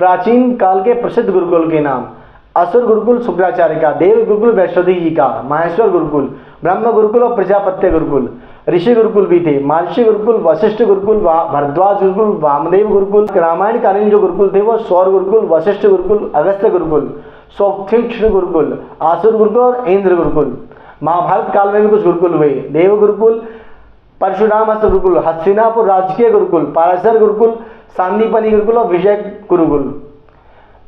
प्राचीन काल के प्रसिद्ध गुरुकुल के नाम: असुर गुरुकुल शुक्राचार्य का, देव गुरुकुल वैष्णोदेवी जी का, माहेश्वर गुरुकुल, ब्रह्म गुरुकुल और प्रजापत्य गुरुकुल। ऋषि गुरुकुल भी थे: महर्षि गुरुकुल, वशिष्ठ गुरुकुल, भरद्वाज गुरुकुल, वामदेव गुरुकुल। रामायण कालीन जो गुरुकुल थे वो सौर गुरुकुल, वशिष्ठ गुरुकुल, अगस्त्य गुरुकुल, सौक्षिण गुरुकुल, आसुर गुरुकुल और इंद्र गुरुकुल। महाभारत काल में भी कुछ गुरुकुल हुए: देव गुरुकुल, परशुराम अस्त्र गुरुकुल, हस्तिनापुर राजकीय गुरुकुल, पाराशर गुरुकुल, सांदीपनि गुरुकुल और विजय गुरुकुल।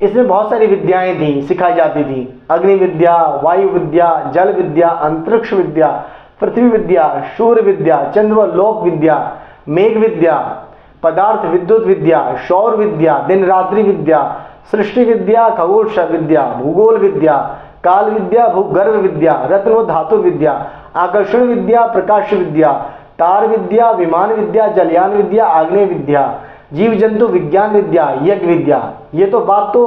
इसमें बहुत सारी विद्याएं थी, सिखाई जाती थी: अग्नि विद्या, वायु विद्या, जल विद्या, अंतरिक्ष विद्या, पृथ्वी विद्या, सूर्य विद्या, चंद्र व लोक विद्या, मेघ विद्या, पदार्थ विद्युत विद्या, सौर विद्या, दिन रात्रि विद्या, सृष्टि विद्या, खगोल विद्या, भूगोल विद्या, काल विद्या, भूगर्भ विद्या, रत्न व धातु विद्या, आकर्षण विद्या, प्रकाश विद्या, तार विद्या, विमान विद्या, जलयान विद्या, आग्नेय विद्या, जीव जंतु विज्ञान विद्या, यज्ञ विद्या। ये तो बात तो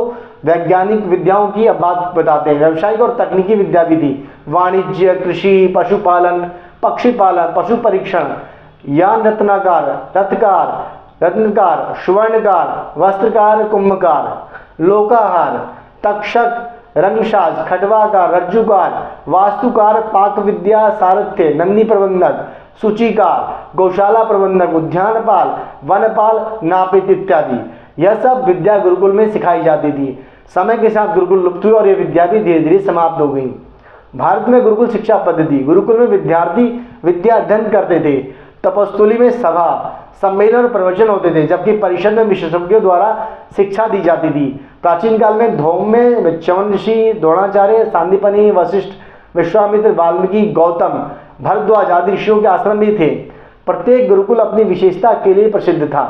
वैज्ञानिक विद्याओं की। अब बात बताते हैं व्यावसायिक और तकनीकी विद्या भी थी: वाणिज्य, कृषि, पशुपालन, पक्षी पालन, पशु परीक्षण, यान रत्नाकार, रथकार, रत्नकार, सुवर्णकार, वस्त्रकार, कुंभकार, लोकाहार, तक्षक, रंगशाज, खटवाकार, रज्जुकार, वास्तुकार, पाक विद्या, सारथ्य, नंदी प्रबंधक, सूचीकार, गौशाला प्रबंधक, उद्यानपाल, वनपाल, नापित इत्यादि। यह सब विद्या गुरुकुल में सिखाई जाती थी। समय के साथ गुरुकुल लुप्त हुए और यह विद्या भी धीरे धीरे समाप्त हो गई। भारत में गुरुकुल शिक्षा पद्धति: गुरुकुल में विद्यार्थी विद्या अध्ययन करते थे। तपस्तुली में सभा, सम्मेलन और प्रवचन होते थे, जबकि परिषद में विशेषज्ञों द्वारा शिक्षा दी जाती थी। प्राचीन काल में धौम में च्यवन ऋषि, द्रोणाचार्य, सांदीपनि, वशिष्ठ, विश्वामित्र, वाल्मीकि, गौतम, भरद्वाज आदि ऋषियों के आश्रम भी थे। प्रत्येक गुरुकुल अपनी विशेषता के लिए प्रसिद्ध था।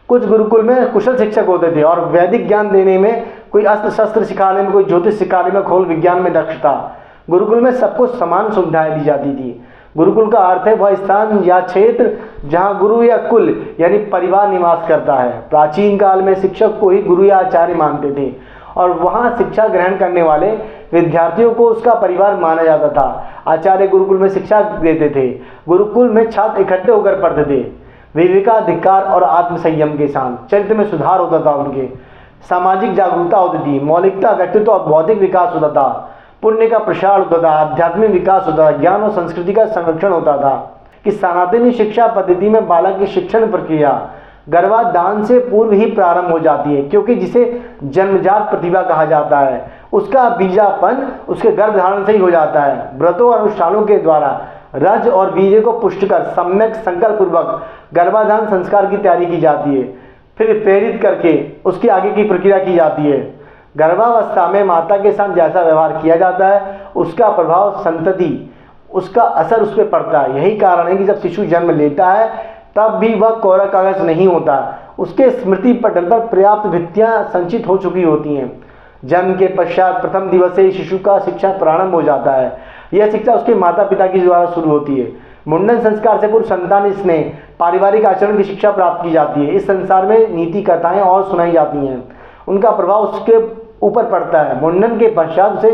कुछ गुरुकुल में कुशल शिक्षक होते थे और वैदिक ज्ञान देने में, कोई अस्त्र शस्त्र सिखाने में, कोई ज्योतिष सिखाने में, खगोल विज्ञान में दक्ष था। गुरुकुल में सबको समान सुविधाएं दी जाती थी। गुरुकुल का अर्थ है वह स्थान या क्षेत्र जहां गुरु या कुल यानी परिवार निवास करता है। प्राचीन काल में शिक्षक को ही गुरु या आचार्य मानते थे और वहां शिक्षा ग्रहण करने वाले विद्यार्थियों को उसका परिवार माना जाता था। आचार्य गुरुकुल में शिक्षा देते थे। गुरुकुल में छात्र इकट्ठे होकर पढ़ते थे। विवेकाधिकार और आत्मसंयम के साथ चरित्र में सुधार होता था। उनके सामाजिक जागरूकता होती थी, मौलिकता, व्यक्तित्व और बौद्धिक विकास होता था, पुण्य का प्रसार होता था, आध्यात्मिक विकास होता था, ज्ञान और संस्कृति का संरक्षण होता था। कि सनातनी शिक्षा पद्धति में बालक की शिक्षण प्रक्रिया गर्भाधान से पूर्व ही प्रारंभ हो जाती है, क्योंकि जिसे जन्मजात प्रतिभा कहा जाता है उसका बीजापन उसके गर्भधारण से ही हो जाता है। व्रतों और अनुष्ठानों के द्वारा रज और वीर्य को पुष्ट कर सम्यक संकल्प पूर्वक गर्भाधान संस्कार की तैयारी की जाती है। फिर प्रेरित करके उसकी आगे की प्रक्रिया की जाती है। गर्भावस्था में माता के साथ जैसा व्यवहार किया जाता है उसका प्रभाव संतति, उसका असर उस पर पड़ता है। यही कारण है कि जब शिशु जन्म लेता है तब भी वह कोरा कागज नहीं होता, उसके स्मृति पटल पर पर्याप्त भित्तियां संचित हो चुकी होती हैं। जन्म के पश्चात प्रथम दिवस से शिशु का शिक्षा प्रारंभ हो जाता है। यह शिक्षा उसके माता पिता के द्वारा शुरू होती है। मुंडन संस्कार से पूर्व संतान स्नेह, पारिवारिक आचरण की शिक्षा प्राप्त की जाती है। इस संसार में नीति कथाएं और सुनाई जाती हैं, उनका प्रभाव उसके ऊपर पड़ता है। मुंडन के पश्चात उसे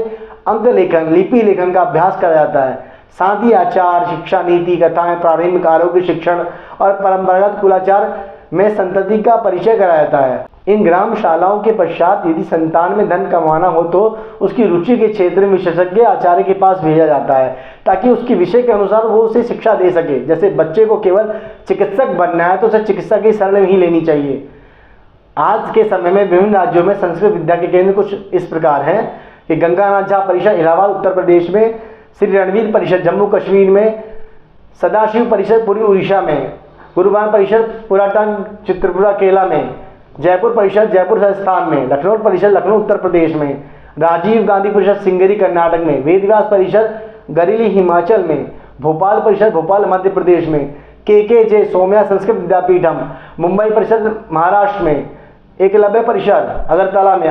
अंक लेखन, लिपि लेखन का अभ्यास करा जाता है। साथ ही आचार, शिक्षा, नीति कथाएं, प्रारंभिक आरोग्य शिक्षण और परंपरागत कुलाचार में संतति का परिचय कराया जाता है। इन ग्राम शालाओं के पश्चात यदि संतान में धन कमाना हो तो उसकी रुचि के क्षेत्र में विशेषज्ञ आचार्य के पास भेजा जाता है, ताकि उसके विषय के अनुसार वो उसे शिक्षा दे सके। जैसे बच्चे को केवल चिकित्सक बनना है तो उसे चिकित्सा की शरण ही लेनी चाहिए। आज के समय में विभिन्न राज्यों में संस्कृत विद्या के केंद्र कुछ इस प्रकार हैं कि गंगानाथ झा परिषद इलाहाबाद उत्तर प्रदेश में, श्री रणवीर परिषद जम्मू कश्मीर में, सदाशिव परिषद पुरी उड़ीसा में, गुरुबान परिषद पुराटन चित्रपुरा केरला में, जयपुर परिषद जयपुर राजस्थान में, लखनऊ परिषद लखनऊ उत्तर प्रदेश में, राजीव गांधी परिषद सिंगेरी कर्नाटक में, वेदव्यास परिषद गरीली हिमाचल में, भोपाल परिषद भोपाल मध्य प्रदेश में, KKJ सोम्या संस्कृत विद्यापीठम मुंबई परिषद महाराष्ट्र में, एकलव्य परिषद अगरतला में।